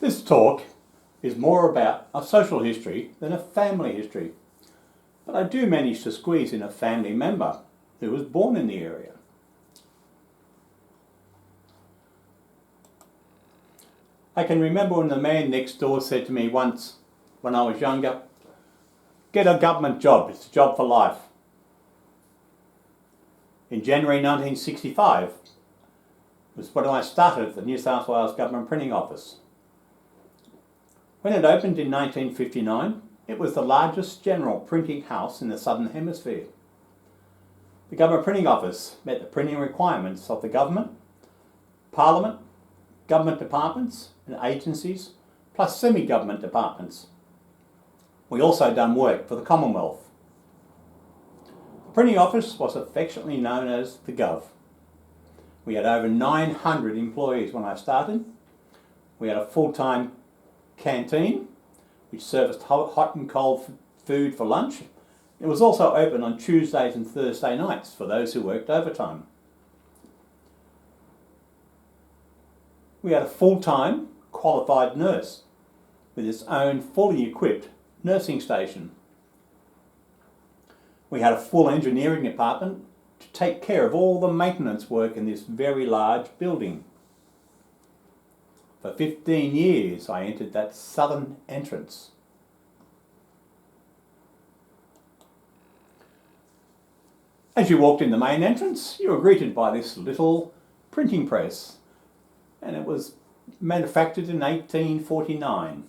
This talk is more about a social history than a family history, but I do manage to squeeze in a family member who was born in the area. I can remember when the man next door said to me once, when I was younger, "Get a government job, it's a job for life." In January 1965 was when I started at the New South Wales Government Printing Office. When it opened in 1959, it was the largest general printing house in the Southern Hemisphere. The Government Printing Office met the printing requirements of the government, Parliament, government departments and agencies, plus semi-government departments. We also done work for the Commonwealth. The printing office was affectionately known as the GOV. We had over 900 employees when I started. We had a full-time canteen which serviced hot and cold food for lunch. It was also open on Tuesdays and Thursday nights for those who worked overtime. We had a full-time qualified nurse with its own fully equipped nursing station. We had a full engineering department to take care of all the maintenance work in this very large building. For 15 years I entered that southern entrance. As you walked in the main entrance, you were greeted by this little printing press, and it was manufactured in 1849.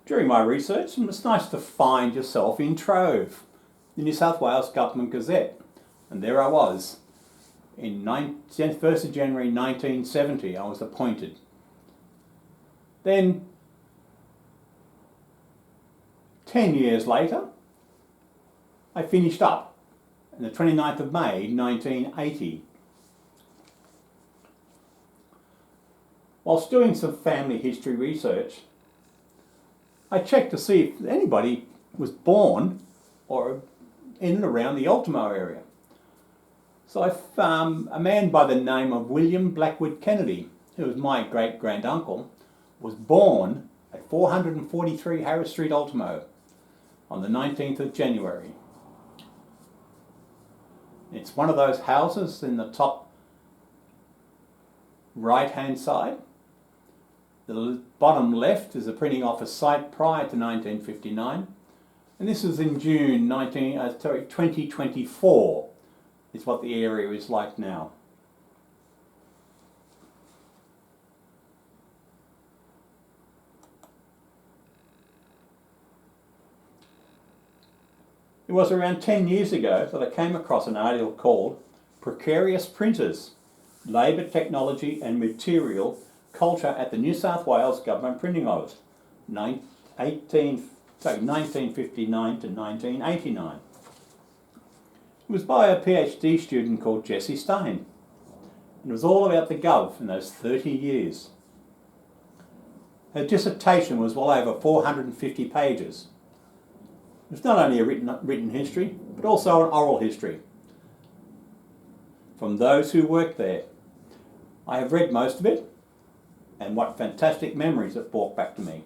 During my research, it was nice to find yourself in Trove, the New South Wales Government Gazette, and there I was. In 1st of January 1970 I was appointed. Then 10 years later I finished up on the 29th of May 1980. Whilst doing some family history research, I checked to see if anybody was born or in and around the Ultimo area. So I found a man by the name of William Blackwood Kennedy, who was my great-granduncle, was born at 443 Harris Street, Ultimo, on the 19th of January. It's one of those houses in the top right-hand side. The bottom left is a printing office site prior to 1959, and this is in June 2024 is what the area is like now. It was around 10 years ago that I came across an article called "Precarious Printers, Labour, Technology and Material Culture at the New South Wales Government Printing Office, 1959 to 1989. It was by a PhD student called Jessie Stein. It was all about the Gov in those 30 years. Her dissertation was well over 450 pages. It was not only a written history, but also an oral history from those who worked there. I have read most of it, and what fantastic memories it brought back to me.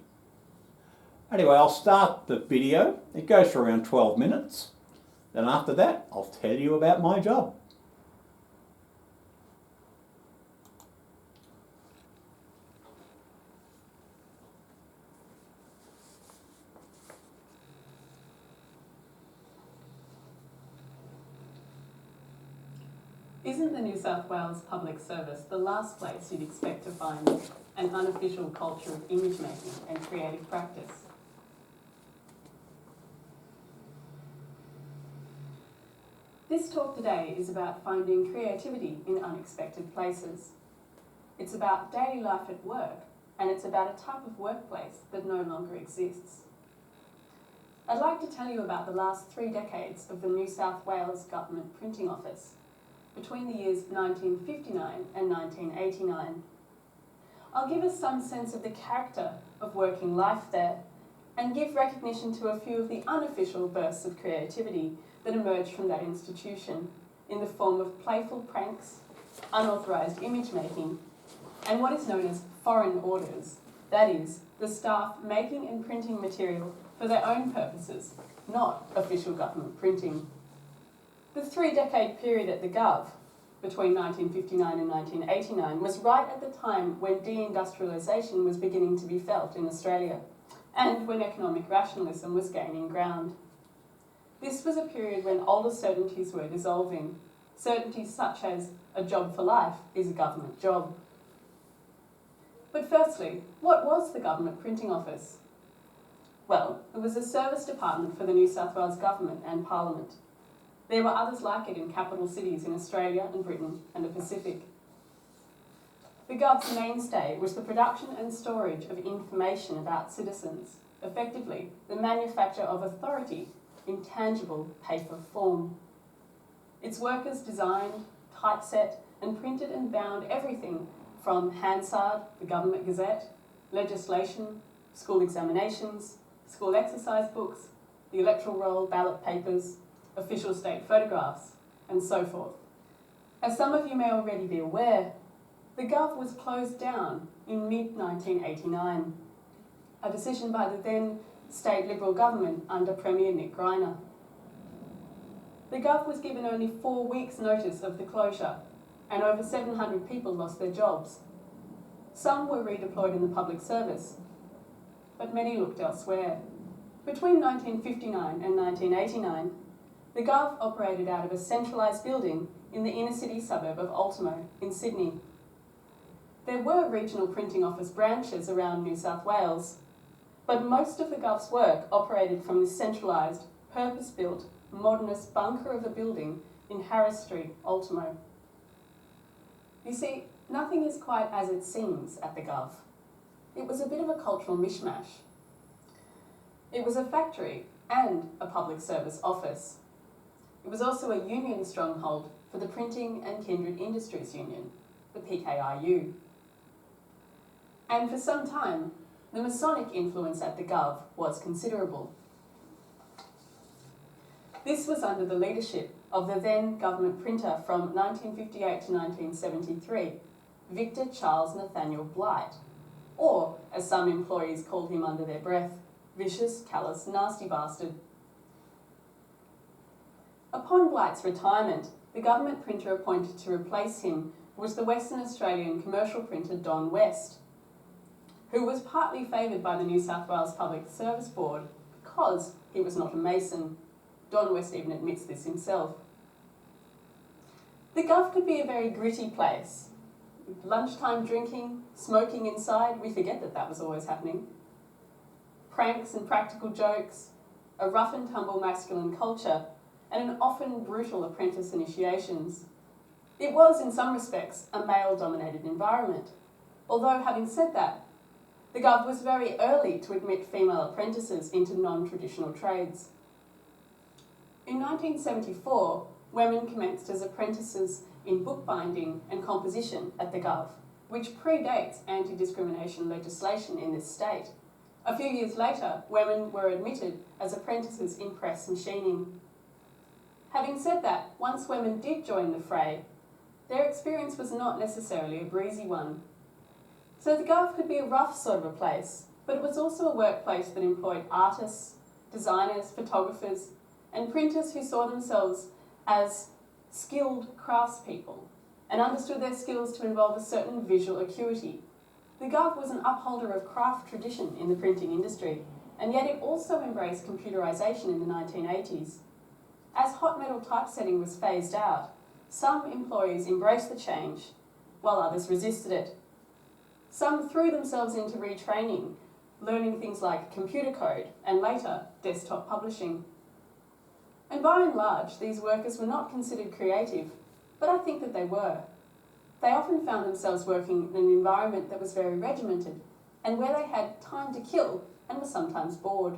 Anyway, I'll start the video. It goes for around 12 minutes. Then after that, I'll tell you about my job. Isn't the New South Wales Public Service the last place you'd expect to find an unofficial culture of image making and creative practice? This talk today is about finding creativity in unexpected places. It's about daily life at work, and it's about a type of workplace that no longer exists. I'd like to tell you about the last 3 decades of the New South Wales Government Printing Office, between the years 1959 and 1989. I'll give us some sense of the character of working life there, and give recognition to a few of the unofficial bursts of creativity that emerged from that institution, in the form of playful pranks, unauthorised image making, and what is known as foreign orders, that is, the staff making and printing material for their own purposes, not official government printing. The 3-decade period at the GOV, between 1959 and 1989, was right at the time when deindustrialisation was beginning to be felt in Australia, and when economic rationalism was gaining ground. This was a period when older certainties were dissolving, certainties such as a job for life is a government job. But firstly, what was the Government Printing Office? Well, it was a service department for the New South Wales Government and Parliament. There were others like it in capital cities in Australia and Britain and the Pacific. The GOV's mainstay was the production and storage of information about citizens, effectively the manufacture of authority in tangible paper form. Its workers designed, typeset and printed and bound everything from Hansard, the Government Gazette, legislation, school examinations, school exercise books, the electoral roll, ballot papers, official state photographs, and so forth. As some of you may already be aware, the GOV was closed down in mid-1989, a decision by the then state Liberal government under Premier Nick Greiner. The GOV was given only 4 weeks' notice of the closure, and over 700 people lost their jobs. Some were redeployed in the public service, but many looked elsewhere. Between 1959 and 1989, the GOV operated out of a centralised building in the inner city suburb of Ultimo in Sydney. There were regional printing office branches around New South Wales, but most of the GOV's work operated from this centralised, purpose-built, modernist bunker of a building in Harris Street, Ultimo. You see, nothing is quite as it seems at the GOV. It was a bit of a cultural mishmash. It was a factory and a public service office. It was also a union stronghold for the Printing and Kindred Industries Union, the PKIU. And for some time, the Masonic influence at the GOV was considerable. This was under the leadership of the then government printer from 1958 to 1973, Victor Charles Nathaniel Blight, or, as some employees called him under their breath, vicious, callous, nasty bastard. Upon Blight's retirement, the government printer appointed to replace him was the Western Australian commercial printer Don West, who was partly favoured by the New South Wales Public Service Board because he was not a Mason. Don West even admits this himself. The GOV could be a very gritty place. Lunchtime drinking, smoking inside, we forget that that was always happening. Pranks and practical jokes, a rough and tumble masculine culture, and an often brutal apprentice initiations. It was, in some respects, a male-dominated environment. Although, having said that, the GOV was very early to admit female apprentices into non-traditional trades. In 1974, women commenced as apprentices in bookbinding and composition at the GOV, which predates anti-discrimination legislation in this state. A few years later, women were admitted as apprentices in press machining. Having said that, once women did join the fray, their experience was not necessarily a breezy one. So the GOV could be a rough sort of a place, but it was also a workplace that employed artists, designers, photographers, and printers who saw themselves as skilled craftspeople and understood their skills to involve a certain visual acuity. The GOV was an upholder of craft tradition in the printing industry, and yet it also embraced computerisation in the 1980s. As hot metal typesetting was phased out, some employees embraced the change, while others resisted it. Some threw themselves into retraining, learning things like computer code and later desktop publishing. And by and large, these workers were not considered creative, but I think that they were. They often found themselves working in an environment that was very regimented and where they had time to kill and were sometimes bored.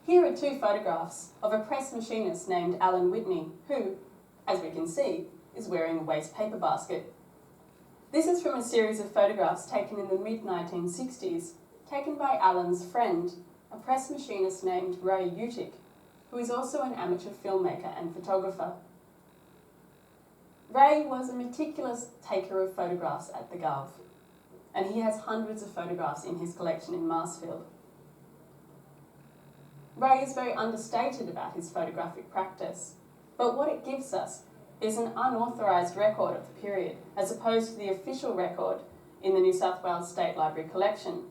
Here are 2 photographs of a press machinist named Alan Whitney, who, as we can see, is wearing a waste paper basket. This is from a series of photographs taken in the mid-1960s, taken by Alan's friend, a press machinist named Ray Utick, who is also an amateur filmmaker and photographer. Ray was a meticulous taker of photographs at the GOV, and he has hundreds of photographs in his collection in Marsfield. Ray is very understated about his photographic practice, but what it gives us is an unauthorised record of the period, as opposed to the official record in the New South Wales State Library collection.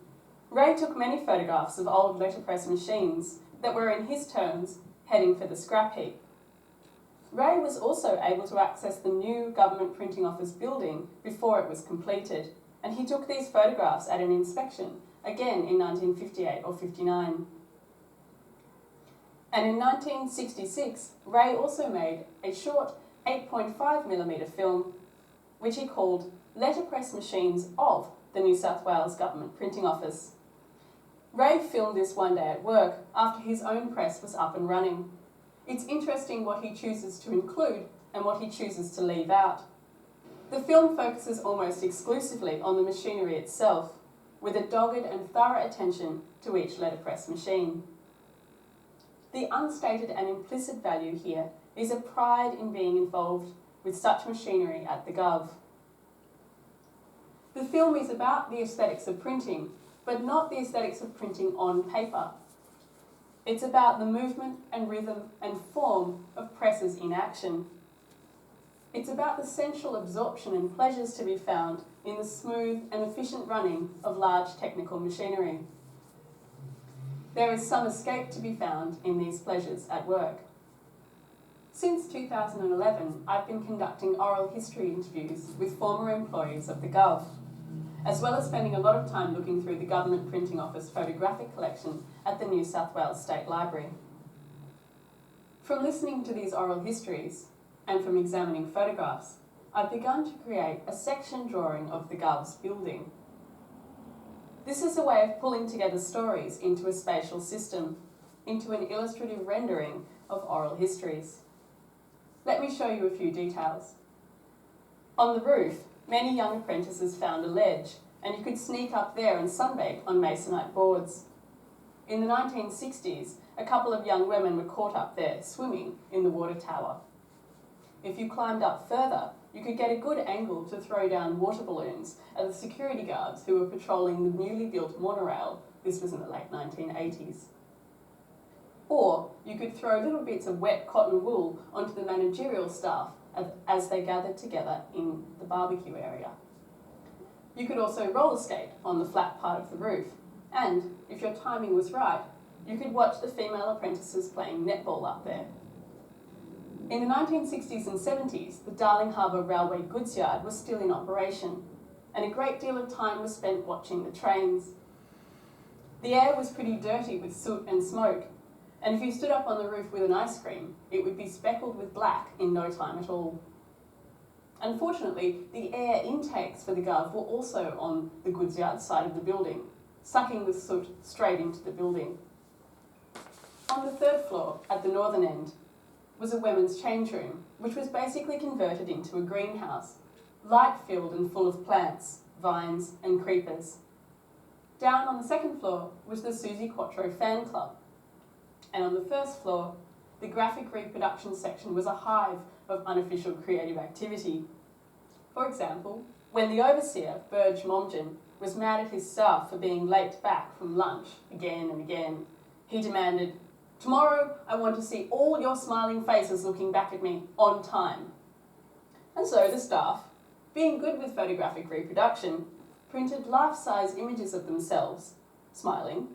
Ray took many photographs of old letterpress machines that were, in his terms, heading for the scrap heap. Ray was also able to access the new Government Printing Office building before it was completed, and he took these photographs at an inspection, again in 1958 or 59. And in 1966, Ray also made a short 8.5mm film, which he called Letterpress Machines of the New South Wales Government Printing Office. Ray filmed this one day at work after his own press was up and running. It's interesting what he chooses to include and what he chooses to leave out. The film focuses almost exclusively on the machinery itself, with a dogged and thorough attention to each letterpress machine. The unstated and implicit value here is a pride in being involved with such machinery at the GOV. The film is about the aesthetics of printing, but not the aesthetics of printing on paper. It's about the movement and rhythm and form of presses in action. It's about the sensual absorption and pleasures to be found in the smooth and efficient running of large technical machinery. There is some escape to be found in these pleasures at work. Since 2011, I've been conducting oral history interviews with former employees of the GOV, as well as spending a lot of time looking through the Government Printing Office photographic collection at the New South Wales State Library. From listening to these oral histories, and from examining photographs, I've begun to create a section drawing of the GOV's building. This is a way of pulling together stories into a spatial system, into an illustrative rendering of oral histories. Let me show you a few details. On the roof, many young apprentices found a ledge, and you could sneak up there and sunbake on masonite boards. In the 1960s, a couple of young women were caught up there swimming in the water tower. If you climbed up further, you could get a good angle to throw down water balloons at the security guards who were patrolling the newly built monorail. This was in the late 1980s. Or you could throw little bits of wet cotton wool onto the managerial staff as they gathered together in the barbecue area. You could also roller skate on the flat part of the roof, and if your timing was right, you could watch the female apprentices playing netball up there. In the 1960s and 70s, the Darling Harbour Railway goods yard was still in operation, and a great deal of time was spent watching the trains. The air was pretty dirty with soot and smoke, and if you stood up on the roof with an ice cream, it would be speckled with black in no time at all. Unfortunately, the air intakes for the GOV were also on the goods yard side of the building, sucking the soot straight into the building. On the third floor, at the northern end, was a women's change room, which was basically converted into a greenhouse, light-filled and full of plants, vines and creepers. Down on the second floor was the Susie Quattro fan club, and on the first floor, the graphic reproduction section was a hive of unofficial creative activity. For example, when the overseer, Burge Momgen, was mad at his staff for being late back from lunch again and again, he demanded, "Tomorrow, I want to see all your smiling faces looking back at me on time." And so the staff, being good with photographic reproduction, printed life-size images of themselves, smiling,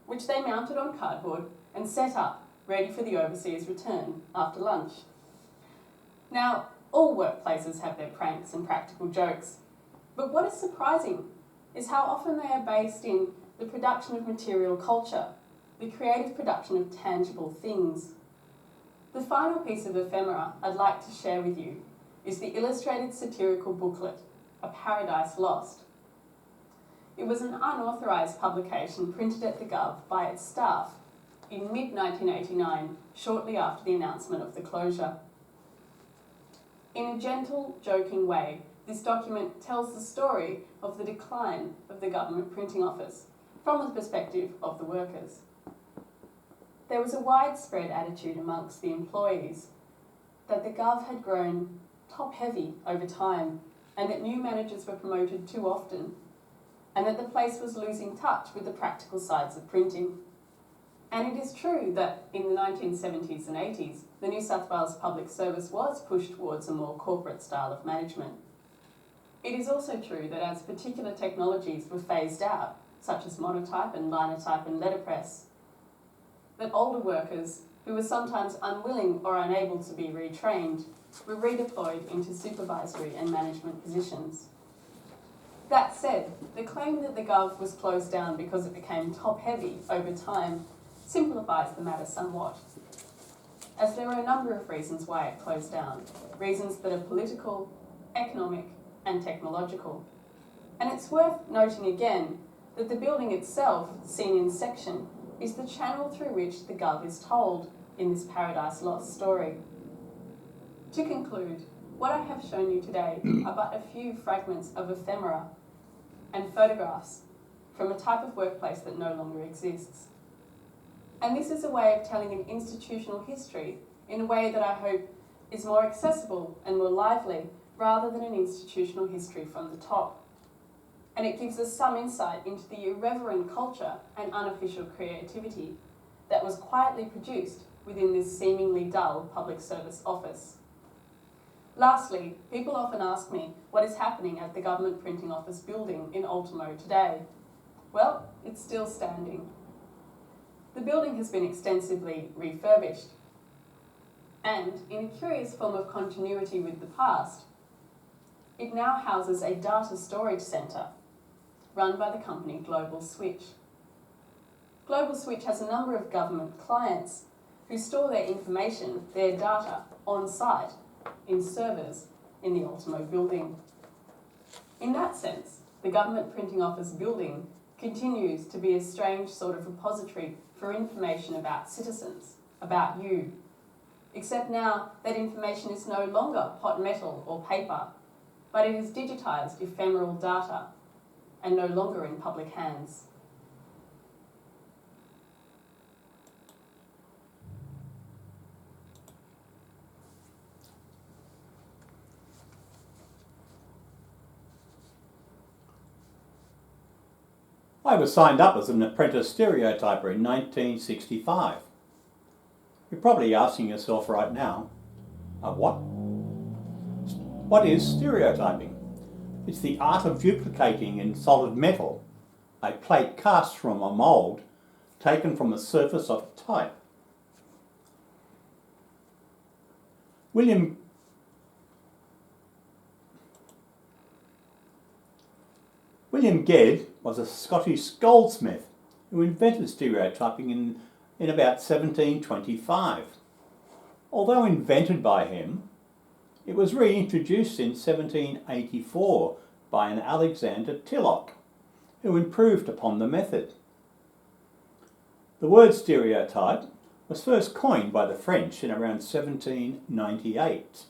which they mounted on cardboard and set up, ready for the overseer's return after lunch. Now, all workplaces have their pranks and practical jokes, but what is surprising is how often they are based in the production of material culture, the creative production of tangible things. The final piece of ephemera I'd like to share with you is the illustrated satirical booklet, A Paradise Lost. It was an unauthorised publication printed at the GOV by its staff in mid-1989, shortly after the announcement of the closure. In a gentle, joking way, this document tells the story of the decline of the Government Printing Office from the perspective of the workers. There was a widespread attitude amongst the employees that the GOV had grown top-heavy over time, and that new managers were promoted too often, and that the place was losing touch with the practical sides of printing. And it is true that in the 1970s and 80s, the New South Wales Public Service was pushed towards a more corporate style of management. It is also true that as particular technologies were phased out, such as monotype and linotype and letterpress, that older workers, who were sometimes unwilling or unable to be retrained, were redeployed into supervisory and management positions. That said, the claim that the GOV was closed down because it became top-heavy over time simplifies the matter somewhat, as there are a number of reasons why it closed down, reasons that are political, economic, and technological. And it's worth noting again that the building itself, seen in section, is the channel through which the GOV is told in this Paradise Lost story. To conclude, what I have shown you today are but a few fragments of ephemera and photographs from a type of workplace that no longer exists. And this is a way of telling an institutional history in a way that I hope is more accessible and more lively, rather than an institutional history from the top. And it gives us some insight into the irreverent culture and unofficial creativity that was quietly produced within this seemingly dull public service office. Lastly, people often ask me what is happening at the Government Printing Office building in Ultimo today. Well, it's still standing. The building has been extensively refurbished, and in a curious form of continuity with the past, it now houses a data storage centre run by the company Global Switch. Global Switch has a number of government clients who store their information, their data, on site in servers in the Ultimo building. In that sense, the Government Printing Office building continues to be a strange sort of repository for information about citizens, about you. Except now that information is no longer hot metal or paper, but it is digitised ephemeral data and no longer in public hands. I was signed up as an apprentice stereotyper in 1965. You're probably asking yourself right now, what? What is stereotyping? It's the art of duplicating in solid metal a plate cast from a mould taken from the surface of a type. William Gedd was a Scottish goldsmith who invented stereotyping in about 1725. Although invented by him, it was reintroduced in 1784 by an Alexander Tilloch, who improved upon the method. The word stereotype was first coined by the French in around 1798.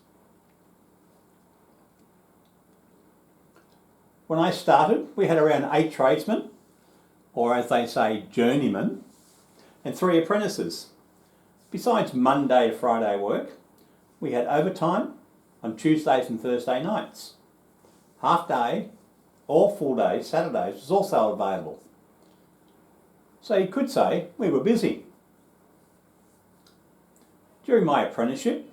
When I started, we had around 8 tradesmen, or as they say, journeymen, and 3 apprentices. Besides Monday to Friday work, we had overtime on Tuesdays and Thursday nights. Half day or full day Saturdays was also available. So you could say we were busy. During my apprenticeship,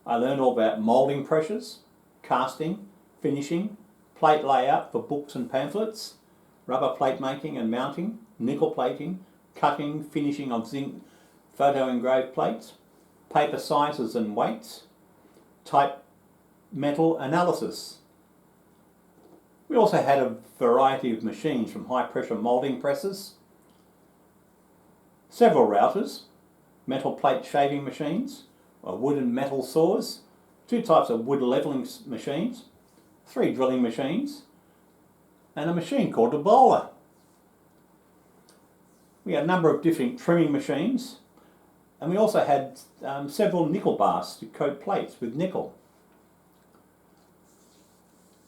I learned all about moulding pressures, casting, finishing, plate layout for books and pamphlets, rubber plate making and mounting, nickel plating, cutting, finishing of zinc photo engraved plates, paper sizes and weights, type metal analysis. We also had a variety of machines, from high pressure moulding presses, several routers, metal plate shaving machines, wood and metal saws, 2 types of wood levelling machines, 3 drilling machines, and a machine called a bowler. We had a number of different trimming machines, and we also had several nickel baths to coat plates with nickel.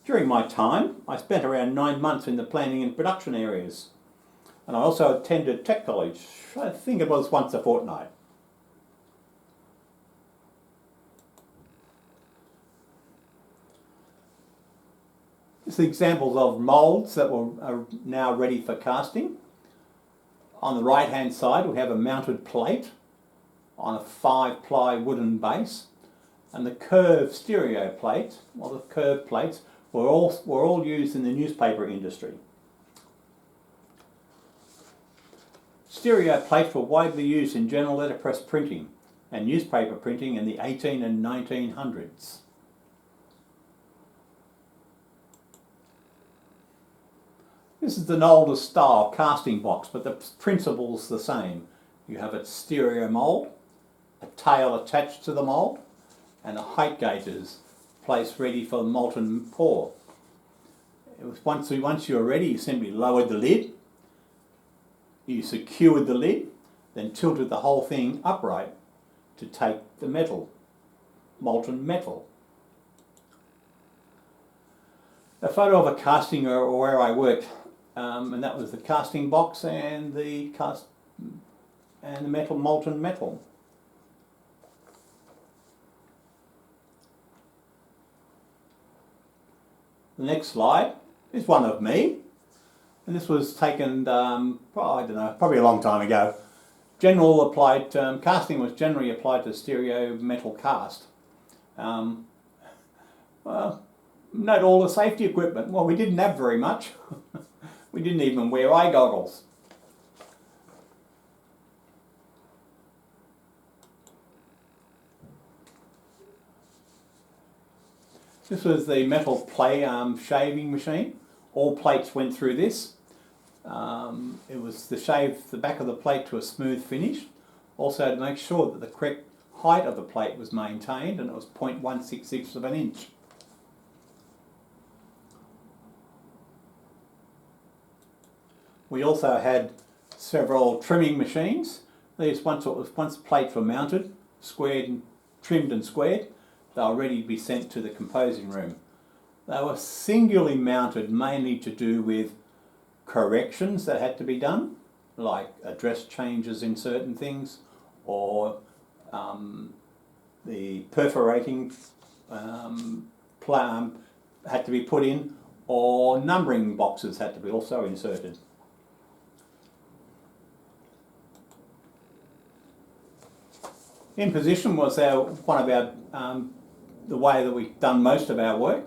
During my time, I spent around 9 months in the planning and production areas, and I also attended tech college. I think it was once a fortnight. It's examples of moulds that are now ready for casting. On the right hand side we have a mounted plate on a 5-ply wooden base, and the curved stereo plate, or the curved plates, were all used in the newspaper industry. Stereo plates were widely used in general letterpress printing and newspaper printing in the 18 and 1900s. This is an older style casting box, but the principle's the same. You have a stereo mould, a tail attached to the mould, and the height gauges placed ready for molten pour. It was once you were ready, you simply lowered the lid, you secured the lid, then tilted the whole thing upright to take the metal, molten metal. A photo of a casting or where I worked, and that was the casting box and the molten metal. The next slide is one of me, and this was taken, I don't know, probably a long time ago. Casting was generally applied to stereo metal cast. Well, note all the safety equipment. Well, we didn't have very much. We didn't even wear eye goggles. This was the metal shaving machine. All plates went through this. It was to shave the back of the plate to a smooth finish. Also to make sure that the correct height of the plate was maintained, and it was 0.166 of an inch. We also had several trimming machines. These once plates were mounted, trimmed and squared, they were ready to be sent to the composing room. They were singularly mounted mainly to do with corrections that had to be done, like address changes in certain things, or the perforating had to be put in, or numbering boxes had to be also inserted. In position was the way that we've done most of our work.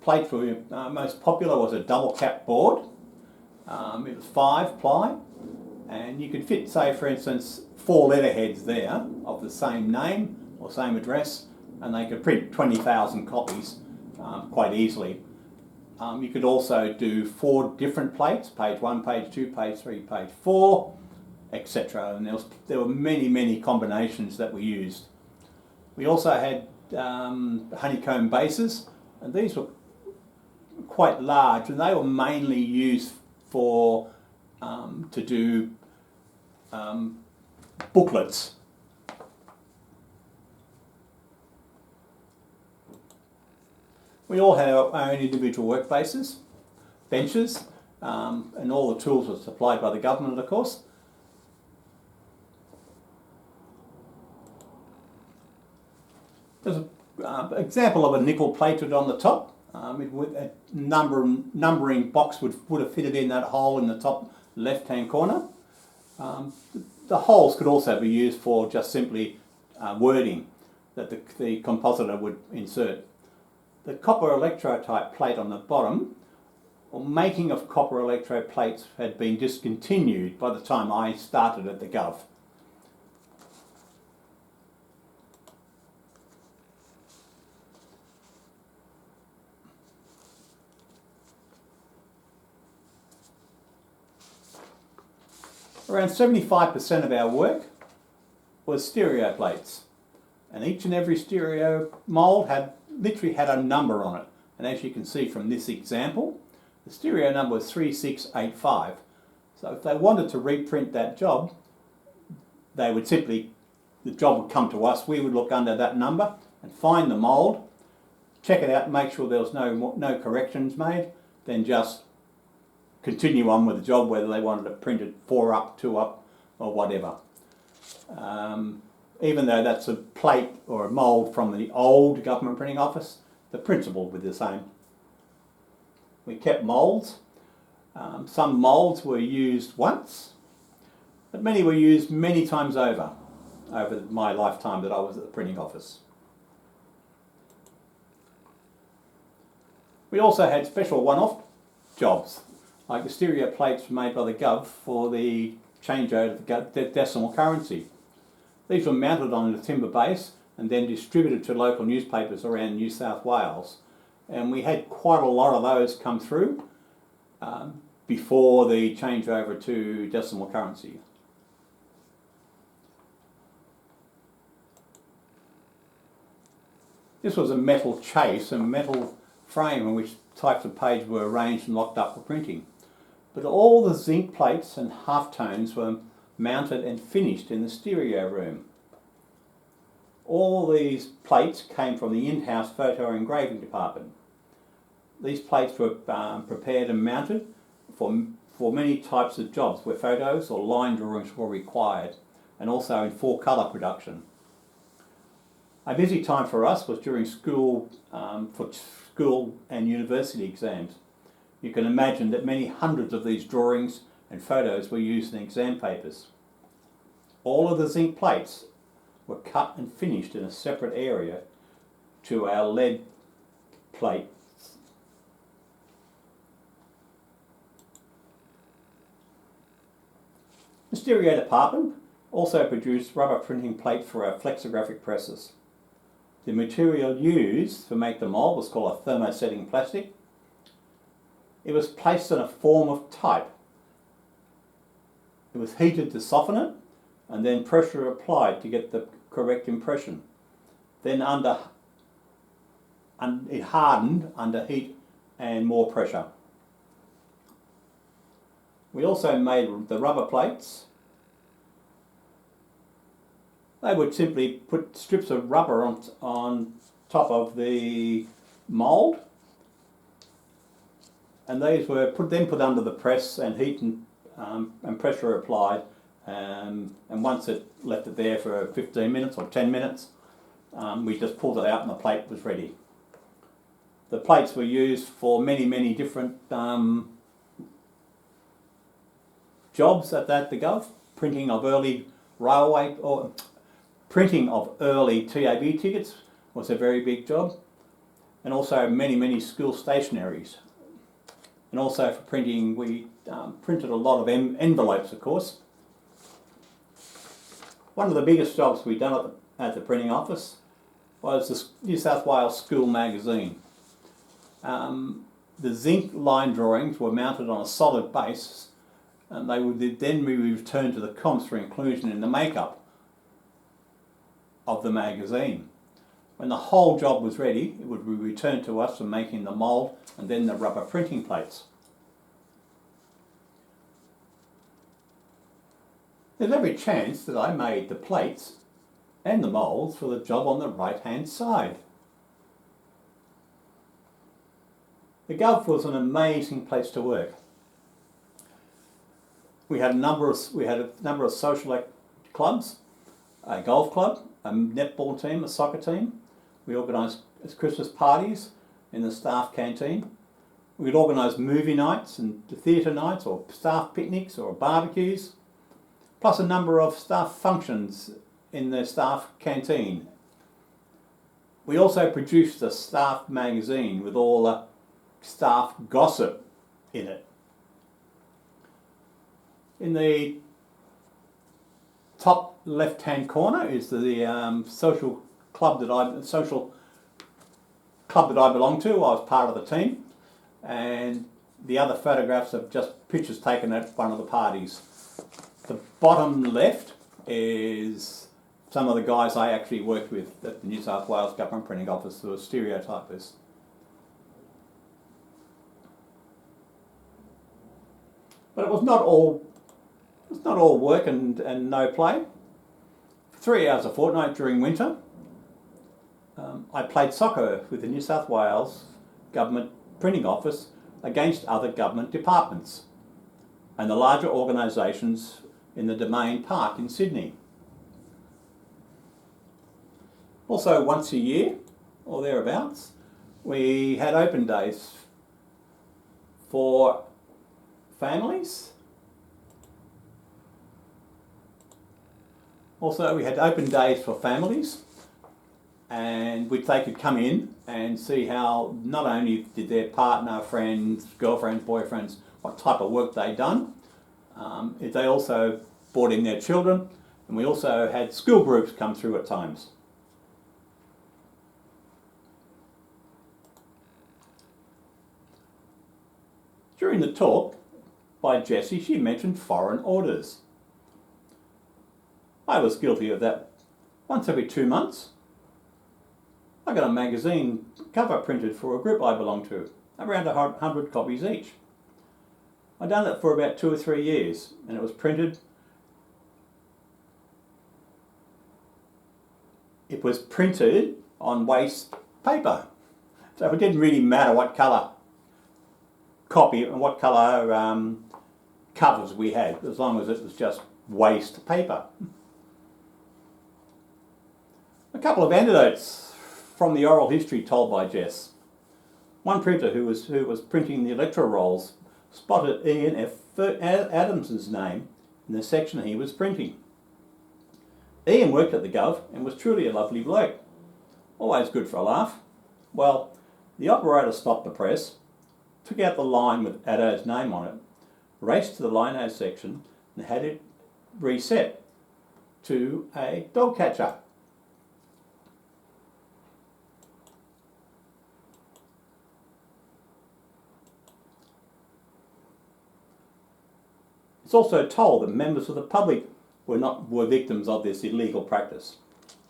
Plates were most popular was a double cap board. It was 5-ply, and you could fit, say for instance, 4 letterheads there of the same name or same address, and they could print 20,000 copies quite easily. You could also do 4 different plates, page 1, page 2, page 3, page 4, etc. And there were many combinations that we used. We also had honeycomb bases, and these were quite large, and they were mainly used for to do booklets. We all had our own individual workplaces, benches, and all the tools were supplied by the government, of course. There's an example of a nickel plated on the top. A numbering box would have fitted in that hole in the top left-hand corner. The holes could also be used for just simply wording that the compositor would insert. The copper electrotype plate on the bottom, or making of copper electrode plates, had been discontinued by the time I started at the GOV. Around 75% of our work was stereo plates, and each and every stereo mould literally had a number on it. And as you can see from this example, the stereo number was 3685. So if they wanted to reprint that job, the job would come to us, we would look under that number and find the mould, check it out, make sure there was no corrections made, then just continue on with the job, whether they wanted it printed 4 up, 2 up, or whatever. Even though that's a plate or a mould from the old government printing office, the principle would be the same. We kept moulds. Some moulds were used once, but many were used many times over my lifetime that I was at the printing office. We also had special one-off jobs, like the stereo plates made by the GOV for the changeover of the decimal currency. These were mounted on a timber base and then distributed to local newspapers around New South Wales. And we had quite a lot of those come through before the changeover to decimal currency. This was a metal chase, a metal frame in which types of pages were arranged and locked up for printing. But all the zinc plates and halftones were mounted and finished in the stereo room. All these plates came from the in-house photo engraving department. These plates were prepared and mounted for many types of jobs where photos or line drawings were required, and also in 4-colour production. A busy time for us was during school, for school and university exams. You can imagine that many hundreds of these drawings and photos were used in exam papers. All of the zinc plates were cut and finished in a separate area to our lead plates. The stereo department also produced rubber printing plates for our flexographic presses. The material used to make the mould was called a thermosetting plastic. It was placed in a form of type. It was heated to soften it, and then pressure applied to get the correct impression. Then it hardened under heat and more pressure. We also made the rubber plates. They would simply put strips of rubber on top of the mould, and these were put under the press and heat and pressure applied, and once it left it there for 15 minutes or 10 minutes, we just pulled it out and the plate was ready. The plates were used for many different jobs at the Gov. Printing of early railway or printing of early TAB tickets was a very big job, and also many school stationaries. And also for printing, we printed a lot of envelopes, of course. One of the biggest jobs we've done at the printing office was the New South Wales School magazine. The zinc line drawings were mounted on a solid base, and they would then be returned to the comps for inclusion in the makeup of the magazine. When the whole job was ready, it would be returned to us for making the mould and then the rubber printing plates. There's every chance that I made the plates and the moulds for the job on the right-hand side. The Gov was an amazing place to work. We had a number of social clubs, a golf club, a netball team, a soccer team. We organised Christmas parties in the staff canteen. We'd organise movie nights and theatre nights, or staff picnics or barbecues, plus a number of staff functions in the staff canteen. We also produced a staff magazine with all the staff gossip in it. In the top left-hand corner is the social club that I belong to. I was part of the team, and the other photographs are just pictures taken at one of the parties. The bottom left is some of the guys I actually worked with at the New South Wales Government Printing Office who were stereotypists. But it was not all work and no play. For 3 hours a fortnight during winter, I played soccer with the New South Wales Government Printing Office against other government departments and the larger organisations in the Domain Park in Sydney. Also, once a year or thereabouts, we had open days for families. Also, we had open days for families, and they could come in and see how not only did their partner, friends, girlfriends, boyfriends, what type of work they'd done. They also brought in their children, and we also had school groups come through at times. During the talk by Jessie, she mentioned foreign orders. I was guilty of that. Once every 2 months, I got a magazine cover printed for a group I belonged to, around 100 copies each. I'd done it for about 2 or 3 years, and it was printed. It was printed on waste paper, so it didn't really matter what colour copy and what colour covers we had, as long as it was just waste paper. A couple of anecdotes from the oral history told by Jess. One printer who was printing the electoral rolls spotted Ian F. Adams's name in the section he was printing. Ian worked at the GOV and was truly a lovely bloke. Always good for a laugh. Well, the operator stopped the press, took out the line with Addo's name on it, raced to the lino section and had it reset to a dog catcher. It's also told that members of the public were victims of this illegal practice.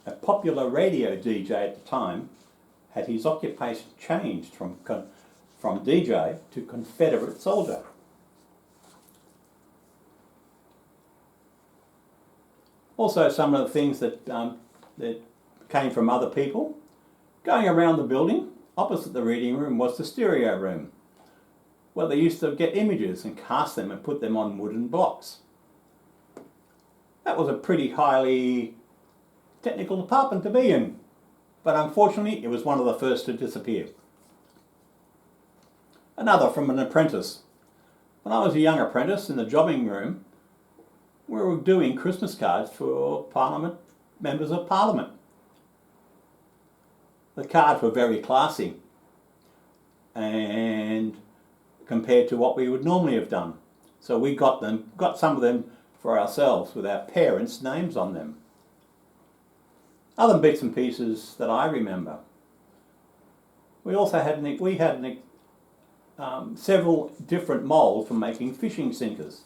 A popular radio DJ at the time had his occupation changed from DJ to Confederate soldier. Also, some of the things that came from other people. Going around the building, opposite the reading room was the stereo room, where they used to get images and cast them and put them on wooden blocks. That was a pretty highly technical department to be in, but unfortunately it was one of the first to disappear. Another from an apprentice. When I was a young apprentice in the jobbing room, we were doing Christmas cards for members of Parliament. The cards were very classy and compared to what we would normally have done. So we got some of them for ourselves with our parents' names on them. Other bits and pieces that I remember. We also had several different moulds for making fishing sinkers.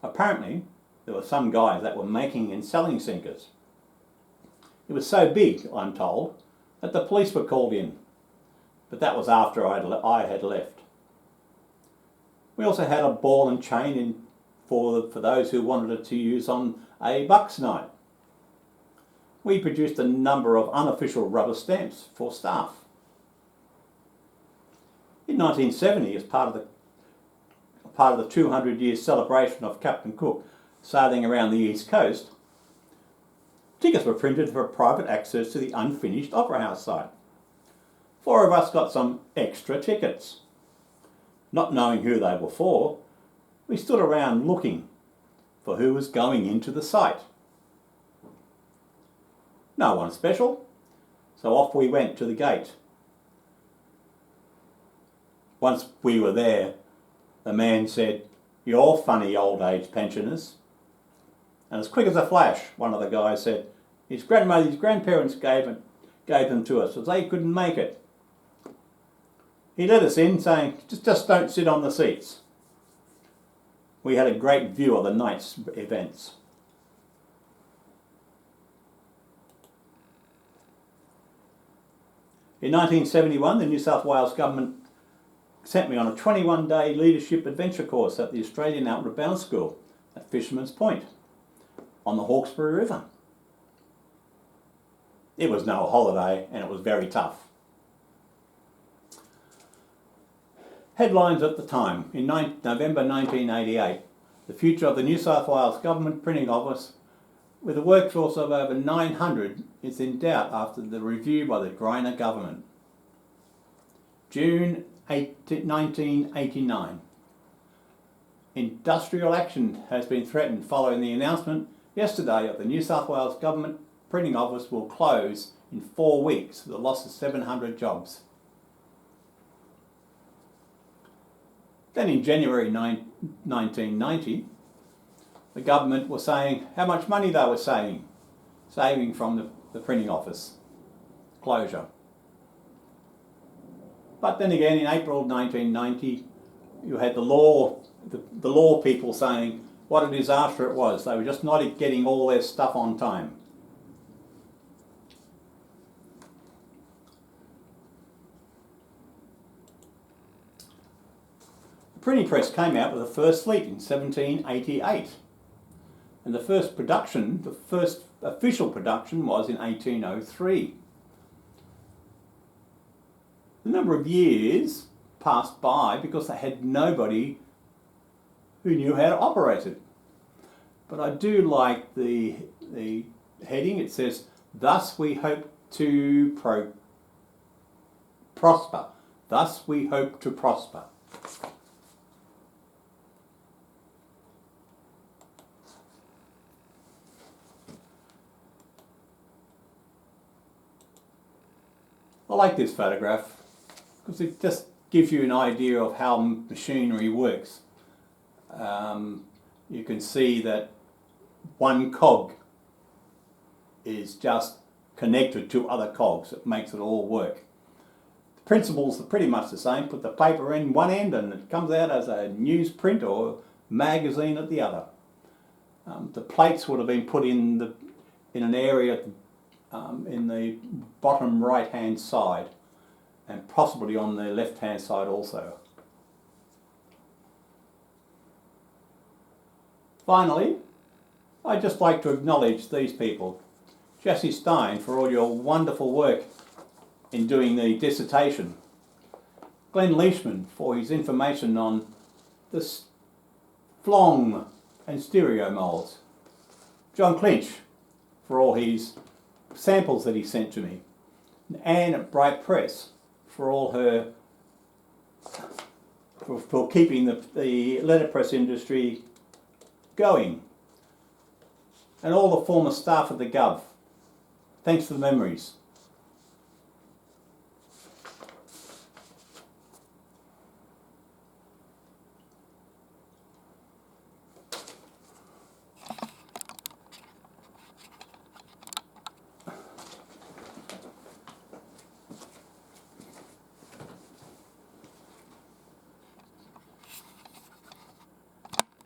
Apparently, there were some guys that were making and selling sinkers. It was so big, I'm told, that the police were called in, but that was after I had left. We also had a ball and chain for those who wanted it to use on a Bucks night. We produced a number of unofficial rubber stamps for staff. In 1970, as part of the 200-year celebration of Captain Cook sailing around the East Coast, tickets were printed for private access to the unfinished Opera House site. 4 of us got some extra tickets. Not knowing who they were for, we stood around looking for who was going into the site. No one special, so off we went to the gate. Once we were there, the man said, "You're funny old age pensioners." And as quick as a flash, one of the guys said, his grandparents gave them to us as they couldn't make it. He let us in saying, just don't sit on the seats. We had a great view of the night's events. In 1971, the New South Wales government sent me on a 21-day leadership adventure course at the Australian Outward Bound School at Fisherman's Point on the Hawkesbury River. It was no holiday and it was very tough. Headlines at the time. In November 1988, the future of the New South Wales Government Printing Office with a workforce of over 900 is in doubt after the review by the Greiner government. June 1989. Industrial action has been threatened following the announcement yesterday of the New South Wales Government Printing Office will close in 4 weeks with the loss of 700 jobs. Then in January 1990, the government was saying how much money they were saving from the printing office closure. But then again, in April 1990, you had the law people saying what a disaster it was. They were just not getting all their stuff on time. The printing press came out with the first fleet in 1788. And the first official production was in 1803. The number of years passed by because they had nobody who knew how to operate it. But I do like the heading. It says, "Thus we hope to prosper. Thus we hope to prosper." I like this photograph because it just gives you an idea of how machinery works. You can see that one cog is just connected to other cogs. It makes it all work. The principles are pretty much the same. Put the paper in one end and it comes out as a newsprint or magazine at the other. The plates would have been put in an area in the bottom right hand side and possibly on the left hand side also. Finally, I'd just like to acknowledge these people. Jesse Stein for all your wonderful work in doing the dissertation. Glenn Leishman for his information on the flong and stereo molds. John Clinch for all his samples that he sent to me. Anne at Bright Press for all her for keeping the letterpress industry going, and all the former staff at the GOV. Thanks for the memories.